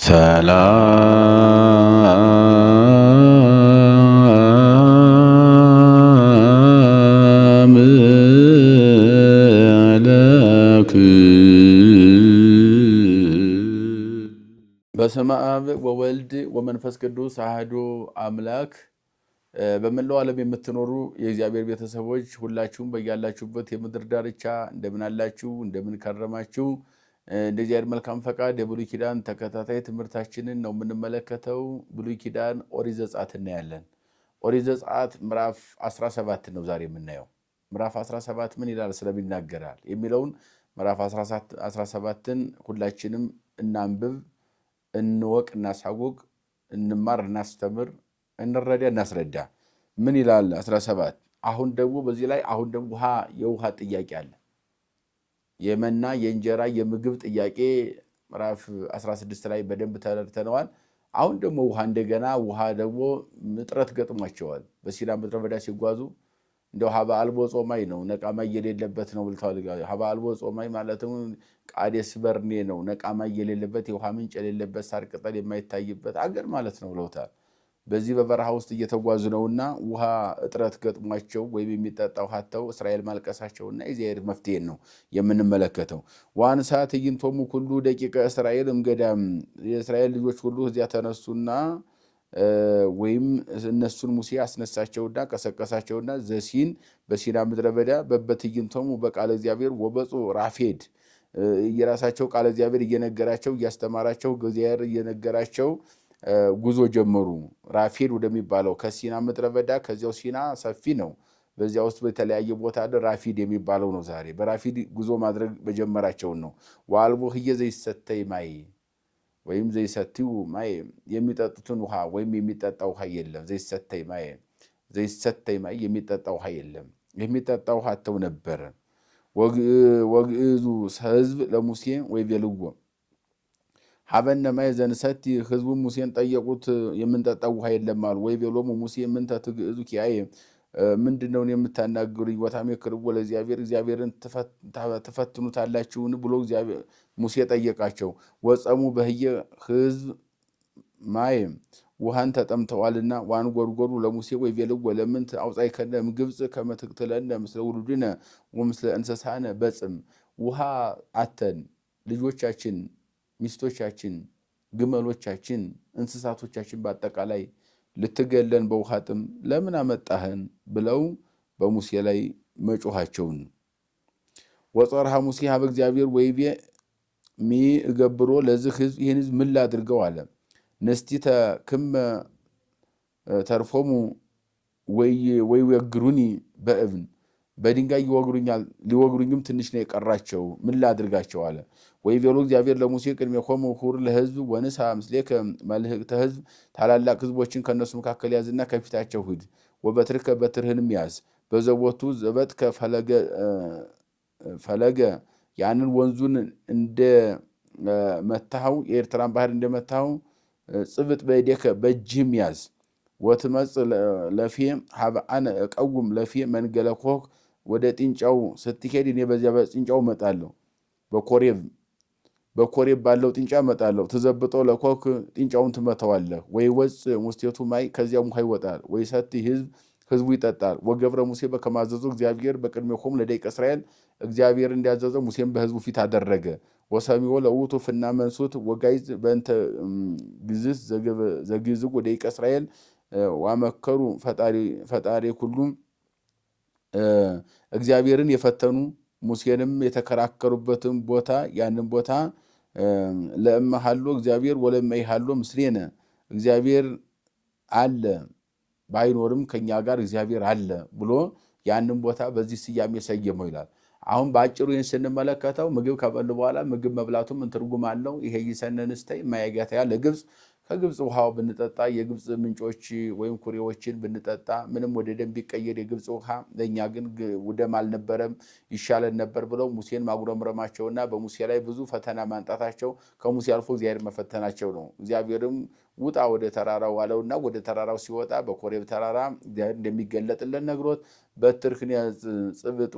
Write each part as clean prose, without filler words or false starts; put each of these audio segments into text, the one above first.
ሰላም ለክ በስመ አብ ወወልድ ወመንፈስ ቅዱስ አሐዱ አምላክ። በመላው ዓለም የምትኖሩ የእግዚአብሔር ቤተሰቦች ሁላችሁም በያላችሁበት የምድር ዳርቻ እንደምን አላችሁ? እንደምን ከረማችሁ? እንደዚህ አይነት መልካም ፈቃድ የብሉይ ኪዳን ተከታታይ ትምህርታችንን ነው የምንመለከተው። ብሉይ ኪዳን ኦሪት ዘጸአት እናያለን። ኦሪት ዘጸአት ምዕራፍ 17 ነው ዛሬ የምናየው። ምዕራፍ 17 ምን ይላል ስለምን ይናገራል የሚለውን ምዕራፍ 17ን ሁላችንም እናንብብ፣ እንወቅ፣ እናሳውቅ፣ እንማር፣ እናስተምር፣ እንረዳ፣ እናስረዳ። ምን ይላል 17? አሁን ደግሞ በዚህ ላይ አሁን ደግሞ የውሃ ጥያቄ አለ። የመና የእንጀራ የምግብ ጥያቄ ምዕራፍ 16 ላይ በደንብ ተረድተነዋል። አሁን ደግሞ እንደገና ደግሞ እጥረት ገጥሟቸዋል። በሲና ምድረ በዳ ሲጓዙ እንደው ሀበ አልቦ ጾማይ ነው ነቃማ የሌለበት ነው ብለዋል። ሀበ አልቦ ጾማይ ማለትም ቃዴስ በርኔ ነው፣ ነቃማ የሌለበት የውሃ ምንጭ የሌለበት ሳር ቅጠል የማይታይበት አገር ማለት ነው ብለውታል። በዚህ በበረሃ ውስጥ እየተጓዙ ነውና ውሃ እጥረት ገጥሟቸው ወይም የሚጠጣ ውሃ አጥተው እስራኤል ማልቀሳቸውና የእግዚአብሔር መፍትሄን ነው የምንመለከተው። ዋንሳ ትዕይንቶሙ ኩሉ ደቂቀ እስራኤል እምገዳም፣ የእስራኤል ልጆች ሁሉ እዚያ ተነሱና ወይም እነሱን ሙሴ አስነሳቸውና ቀሰቀሳቸውና ዘሲን በሲና ምድረ በዳ በበትዕይንቶሙ በቃለ እግዚአብሔር ወበጹ ራፌድ፣ የራሳቸው ቃለ እግዚአብሔር እየነገራቸው እያስተማራቸው እግዚአብሔር እየነገራቸው ጉዞ ጀመሩ። ራፌድ ወደሚባለው ከሲና ምድረ በዳ ከዚያው ሲና ሰፊ ነው። በዚያ ውስጥ በተለያየ ቦታ ራፊድ የሚባለው ነው። ዛሬ በራፊድ ጉዞ ማድረግ በጀመራቸውን ነው። ወአልቦ ህየ ዘይሰተይ ማይ ወይም ዘይሰትዩ ማይ፣ የሚጠጡትን ውሃ ወይም የሚጠጣ ውሃ የለም። ዘይሰተይ ማይ የሚጠጣ ውሃ የለም። የሚጠጣ ውሃ አጥተው ነበረ። ወግእዙ ህዝብ ለሙሴ ወይቤልዎ ሀበነ ማይ ዘንሰቲ፣ ህዝቡ ሙሴን ጠየቁት የምንጠጣው ውሃ የለም አሉ። ወይቤሎሙ ሙሴ ምንተ ትግእዙ ኪያየ፣ ምንድነው የምታናግሩኝ? ወታሜክርዎ ለእግዚአብሔር፣ እግዚአብሔርን ትፈትኑታላችሁን ብሎ ሙሴ ጠየቃቸው። ወጸሙ በህየ ህዝብ ማይ፣ ውሃን ተጠምተዋልና። ዋንጎርጎሩ ለሙሴ ወይቤልዎ ለምንት አውጻእከነ እምግብፅ ከመ ትቅትለነ ምስለ ውሉድነ ወምስለ እንስሳነ በጽም፣ ውሃ አተን ልጆቻችን፣ ሚስቶቻችን፣ ግመሎቻችን፣ እንስሳቶቻችን በአጠቃላይ ልትገለን በውሃ ጥም ለምን አመጣህን ብለው በሙሴ ላይ መጮኻቸውን። ወጸርሃ ሙሴ ሀበ እግዚአብሔር ወይቤ ሚ እገብሮ ለዚህ ህዝብ፣ ይህን ህዝብ ምን ላድርገው አለ። ነስቲተ ክመ ተርፎሙ ወይወግሩኒ በእብን፣ በድንጋይ ይወግሩኛል፣ ሊወግሩኝም ትንሽ ነው የቀራቸው፣ ምን ላድርጋቸው አለ። ወይቤሎ እግዚአብሔር ለሙሴ ቅድሜኮሙ ሁር ለህዝብ ወንሳ ምስሌከ መልህቅተ ህዝብ፣ ታላላቅ ህዝቦችን ከእነሱ መካከል ያዝና ከፊታቸው ሂድ። ወበትርከ በትርህንም ያዝ። በዘቦቱ ዘበጥከ ፈለገ፣ ያንን ወንዙን እንደ መታኸው የኤርትራን ባህር እንደመታኸው ጽብጥ በእዴከ በእጅህም ያዝ። ወትመጽ ለፌ ሀበ አነ እቀውም ለፌ መንገለ ኮክ፣ ወደ ጥንጫው ስትሄድ እኔ በዚያ በጥንጫው እመጣለሁ። በኮሬብ ባለው ጥንጫ እመጣለሁ። ትዘብጦ ለኮክ፣ ጥንጫውን ትመተዋለህ። ወይ ወፅ ሙስቴቱ ማይ፣ ከዚያም ውሃ ይወጣል። ወይ ሰቲ ህዝቡ ይጠጣል። ወገብረ ሙሴ በከመ አዘዞ እግዚአብሔር በቅድሜሆሙ ለደቂቀ እስራኤል፣ እግዚአብሔር እንዲያዘዘው ሙሴም በህዝቡ ፊት አደረገ። ወሰሚዖ ለውእቱ ፍና መንሱት ወጋይዝ በእንተ ግዝስ ዘግዝግ ወደቂቀ እስራኤል ዋመከሩ ፈጣሪ ሁሉም፣ እግዚአብሔርን የፈተኑ ሙሴንም የተከራከሩበትን ቦታ ያንን ቦታ ለእመሃሎ እግዚአብሔር ወለእመይሃሎ ምስሌነ፣ እግዚአብሔር አለ ባይኖርም ከኛ ጋር እግዚአብሔር አለ ብሎ ያንን ቦታ በዚህ ስያሜ ሰየመው ይላል። አሁን በአጭሩ ይህን ስንመለከተው ምግብ ከበሉ በኋላ ምግብ መብላቱም ትርጉም አለው። ይሄ ይሰነንስተይ ማየጋታ ለግብፅ ከግብፅ ውሃው ብንጠጣ የግብፅ ምንጮች ወይም ኩሬዎችን ብንጠጣ ምንም ወደ ደም ቢቀየር የግብፅ ውሃ ለእኛ ግን ደም አልነበረም ይሻለን ነበር ብለው ሙሴን ማጉረምረማቸውና በሙሴ ላይ ብዙ ፈተና ማንጣታቸው ከሙሴ አልፎ እግዚአብሔር መፈተናቸው ነው። እግዚአብሔርም ውጣ ወደ ተራራው አለውና ወደ ተራራው ሲወጣ በኮሬብ ተራራ እግዚአብሔር እንደሚገለጥልን ነግሮት በትርህን ያዝ ጽብጥ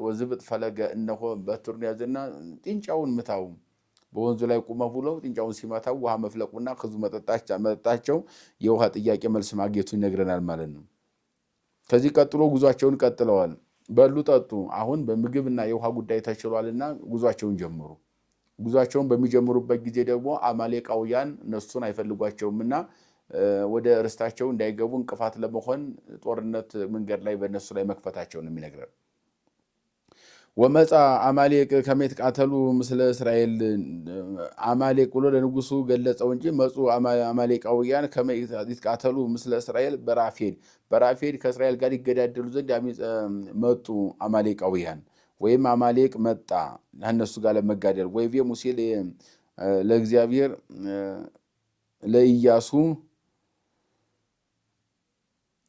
ወዝብጥ ፈለገ፣ እነሆ በትሩን ያዝና ጥንጫውን ምታው በወንዙ ላይ ቁመው ብለው ጥንጫውን ሲመታው ውሃ መፍለቁና ህዝቡ መጠጣቸው የውሃ ጥያቄ መልስ ማግኘቱን ይነግረናል ማለት ነው። ከዚህ ቀጥሎ ጉዟቸውን ቀጥለዋል። በሉ ጠጡ። አሁን በምግብና የውሃ ጉዳይ ተችሏልና ጉዟቸውን ጀመሩ። ጉዟቸውን በሚጀምሩበት ጊዜ ደግሞ አማሌቃውያን እነሱን አይፈልጓቸውምና ወደ ርስታቸው እንዳይገቡ እንቅፋት ለመሆን ጦርነት መንገድ ላይ በእነሱ ላይ መክፈታቸውን የሚነግረን። ወመጻ አማሌቅ ከመ ይትቃተሉ ምስለ እስራኤል አማሌቅ ብሎ ለንጉሱ ገለጸው እንጂ መጹ አማሌቃውያን ከመ ይትቃተሉ ምስለ እስራኤል በራፌድ ከእስራኤል ጋር ይገዳደሉ ዘንድ መጡ አማሌቃውያን ወይም አማሌቅ መጣ እነሱ ጋር ለመጋደል። ወይቤ ሙሴ ለእግዚአብሔር ለኢያሱ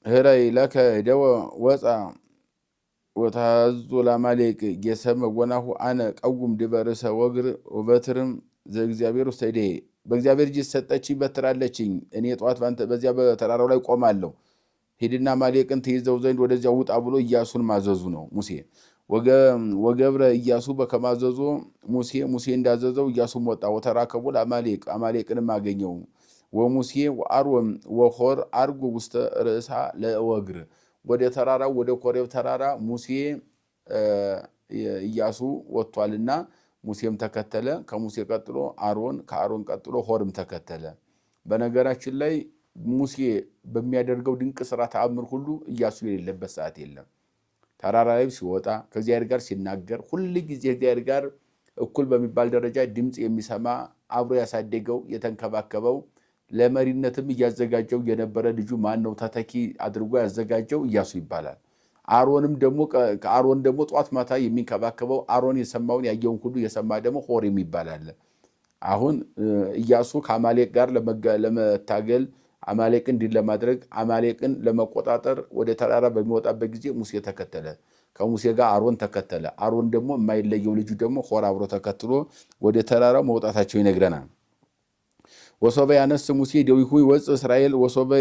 ህረይ ለከ ደወ ወፃ ወታዙ ለአማሌቅ ጌሰመ ወናሁ አነ ቀውም ዲበ ርእሰ ወግር ወበትርም ዘእግዚአብሔር ውስተ እዴ በእግዚአብሔር እጅ ሰጠችኝ በትር አለችኝ። እኔ ጠዋት በዚያ በተራራው ላይ ቆማለሁ። ሂድና አማሌቅን ትይዘው ዘንድ ወደዚያ ውጣ ብሎ ኢያሱን ማዘዙ ነው ሙሴ። ወገብረ ኢያሱ በከማዘዞ ሙሴ እንዳዘዘው ኢያሱም ወጣ። ወተራከቡ ለአማሌቅ አማሌቅንም አገኘው። ወሙሴ ወአሮን ወሖር አርጉ ውስተ ርእሳ ለወግር ወደ ተራራው ወደ ኮሬብ ተራራ ሙሴ ኢያሱ ወጥቷልና ሙሴም ተከተለ። ከሙሴ ቀጥሎ አሮን፣ ከአሮን ቀጥሎ ሖርም ተከተለ። በነገራችን ላይ ሙሴ በሚያደርገው ድንቅ ስራ ተአምር ሁሉ ኢያሱ የሌለበት ሰዓት የለም። ተራራ ላይ ሲወጣ ከእግዚአብሔር ጋር ሲናገር ሁሉ ጊዜ እግዚአብሔር ጋር እኩል በሚባል ደረጃ ድምፅ የሚሰማ አብሮ ያሳደገው የተንከባከበው ለመሪነትም እያዘጋጀው የነበረ ልጁ ማን ነው ተተኪ አድርጎ ያዘጋጀው ኢያሱ ይባላል። ከአሮን ደግሞ ጧት ማታ የሚንከባከበው አሮን የሰማውን ያየውን ሁሉ የሰማ ደግሞ ሖርም ይባላል። አሁን ኢያሱ ከአማሌቅ ጋር ለመታገል አማሌቅን ድል ለማድረግ አማሌቅን ለመቆጣጠር ወደ ተራራ በሚወጣበት ጊዜ ሙሴ ተከተለ። ከሙሴ ጋር አሮን ተከተለ። አሮን ደግሞ የማይለየው ልጁ ደግሞ ሖር አብሮ ተከትሎ ወደ ተራራው መውጣታቸው ይነግረናል። ወሶበ ያነስ ሙሴ ደዊሁ ይወፅእ እስራኤል ወሶበ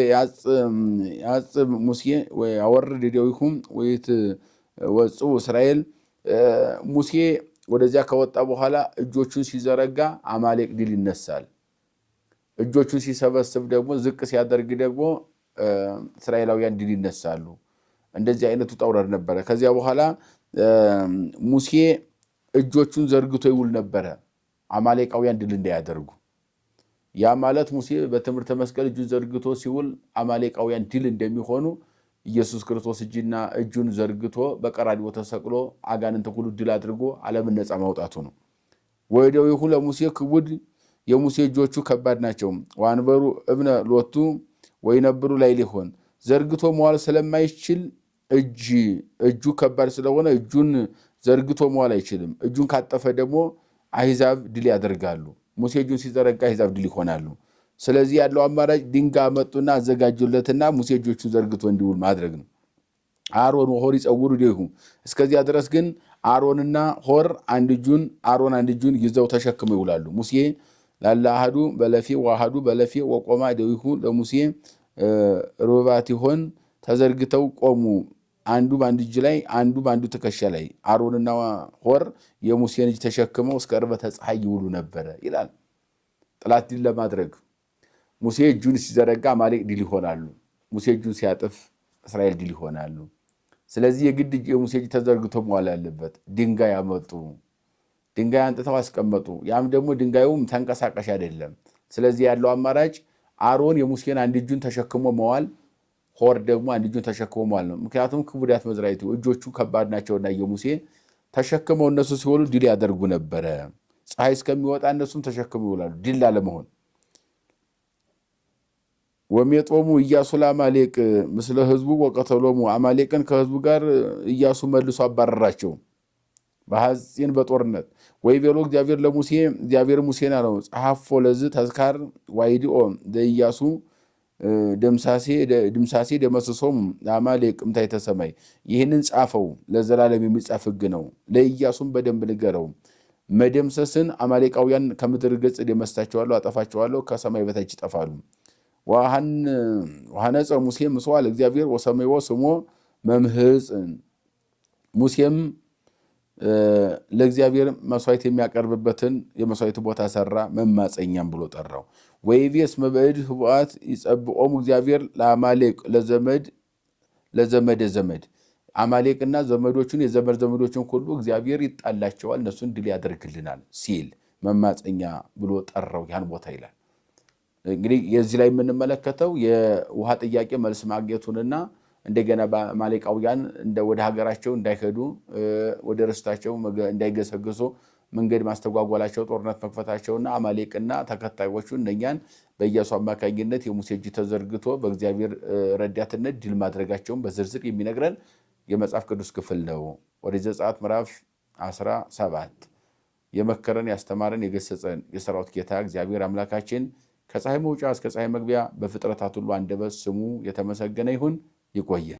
ያጽብ ሙሴ ያወርድ ደዊሁ ወይትወፅኡ እስራኤል ሙሴ ወደዚያ ከወጣ በኋላ እጆቹን ሲዘረጋ አማሌቅ ድል ይነሳል። እጆቹን ሲሰበስብ ደግሞ ዝቅ ሲያደርግ ደግሞ እስራኤላውያን ድል ይነሳሉ። እንደዚህ አይነቱ ጣውረድ ነበረ። ከዚያ በኋላ ሙሴ እጆቹን ዘርግቶ ይውል ነበረ አማሌቃውያን ድል እንዳያደርጉ። ያ ማለት ሙሴ በትምህርተ መስቀል እጁን ዘርግቶ ሲውል አማሌቃውያን ድል እንደሚሆኑ ኢየሱስ ክርስቶስ እጁን ዘርግቶ በቀራንዮ ተሰቅሎ አጋንንት ሁሉ ድል አድርጎ ዓለምን ነፃ ማውጣቱ ነው። ወእደዊሁ ለሙሴ ክቡድ የሙሴ እጆቹ ከባድ ናቸው። ወአንበሩ እብነ ሎቱ ወይነብሩ ላይ ሊሆን ዘርግቶ መዋል ስለማይችል እጁ ከባድ ስለሆነ እጁን ዘርግቶ መዋል አይችልም። እጁን ካጠፈ ደግሞ አሕዛብ ድል ያደርጋሉ። ሙሴ እጁን ሲዘረጋ አሕዛብ ድል ይሆናሉ። ስለዚህ ያለው አማራጭ ድንጋይ መጡና አዘጋጁለትና ሙሴ እጆቹን ዘርግቶ እንዲውል ማድረግ ነው። አሮን ወሖር ይጸውሩ እዴሁ እስከዚያ ድረስ ግን አሮንና ሖር አሮን አንድ እጁን ይዘው ተሸክመው ይውላሉ። ሙሴ ላለ አሐዱ በለፌ ወአሐዱ በለፌ ወቆማ እዴሁ ለሙሴ ሩባት ይሆን ተዘርግተው ቆሙ። አንዱ በአንድ እጅ ላይ አንዱ በአንዱ ትከሻ ላይ አሮንና ሖር የሙሴን እጅ ተሸክመው እስከ ዕርበተ ፀሐይ ይውሉ ነበረ ይላል። ጠላት ድል ለማድረግ ሙሴ እጁን ሲዘረጋ አማሌቅ ድል ይሆናሉ። ሙሴ እጁን ሲያጥፍ እስራኤል ድል ይሆናሉ። ስለዚህ የግድ የሙሴ እጅ ተዘርግቶ መዋል ያለበት። ድንጋይ አመጡ፣ ድንጋይ አንጥተው አስቀመጡ። ያም ደግሞ ድንጋዩም ተንቀሳቃሽ አይደለም። ስለዚህ ያለው አማራጭ አሮን የሙሴን አንድ እጁን ተሸክሞ መዋል፣ ሖር ደግሞ አንድ እጁን ተሸክሞ መዋል ነው። ምክንያቱም ክቡዳት መዝራይቱ እጆቹ ከባድ ናቸውና የሙሴ ተሸክመው እነሱ ሲወሉ ድል ያደርጉ ነበረ። ፀሐይ እስከሚወጣ እነሱም ተሸክመው ይውላሉ ድል ላለመሆን። ወሜጦሙ ኢያሱ ለአማሌቅ ምስለ ህዝቡ ወቀተሎሙ አማሌቅን ከህዝቡ ጋር ኢያሱ መልሶ አባረራቸው በሐፂን በጦርነት። ወይቤሎ እግዚአብሔር ለሙሴ እግዚአብሔር ሙሴን አለው ጸሐፎ ለዝ ተዝካር ዋይዲኦ ለኢያሱ ድምሳሴ ደመስሶም ለአማሌቅ እምታይተ ሰማይ ይህንን ጻፈው ለዘላለም የሚጻፍ ሕግ ነው። ለኢያሱም በደንብ ንገረው መደምሰስን አማሌቃውያን ከምድር ገጽ ደመስታቸዋለሁ፣ አጠፋቸዋለሁ፣ ከሰማይ በታች ይጠፋሉ። ወሐነጸ ሙሴ ምስዋዕ ለእግዚአብሔር ወሰመዮ ስሞ መምህጽ ሙሴም ለእግዚአብሔር መስዋዕት የሚያቀርብበትን የመስዋዕት ቦታ ሰራ፣ መማፀኛም ብሎ ጠራው። ወይቤስ መብዕድ ህቡአት ይጸብቆሙ እግዚአብሔር ለአማሌቅ ለዘመደ ዘመድ አማሌቅና ዘመዶቹን የዘመድ ዘመዶችን ሁሉ እግዚአብሔር ይጣላቸዋል፣ እነሱን ድል ያደርግልናል ሲል መማፀኛ ብሎ ጠራው ያን ቦታ ይላል። እንግዲህ የዚህ ላይ የምንመለከተው የውሃ ጥያቄ መልስ ማግኘቱንና እንደገና በአማሌቃውያን ወደ ሀገራቸው እንዳይሄዱ ወደ ርስታቸው እንዳይገሰግሱ መንገድ ማስተጓጓላቸው ጦርነት መክፈታቸውና አማሌቅና ተከታዮቹ እነኛን በኢያሱ አማካኝነት የሙሴ እጅ ተዘርግቶ በእግዚአብሔር ረዳትነት ድል ማድረጋቸውን በዝርዝር የሚነግረን የመጽሐፍ ቅዱስ ክፍል ነው። ኦሪት ዘጸአት ምዕራፍ 17 የመከረን ያስተማረን የገሰጸን የሰራዊት ጌታ እግዚአብሔር አምላካችን ከፀሐይ መውጫ እስከ ፀሐይ መግቢያ በፍጥረታት ሁሉ አንደበት ስሙ የተመሰገነ ይሁን። ይቆየ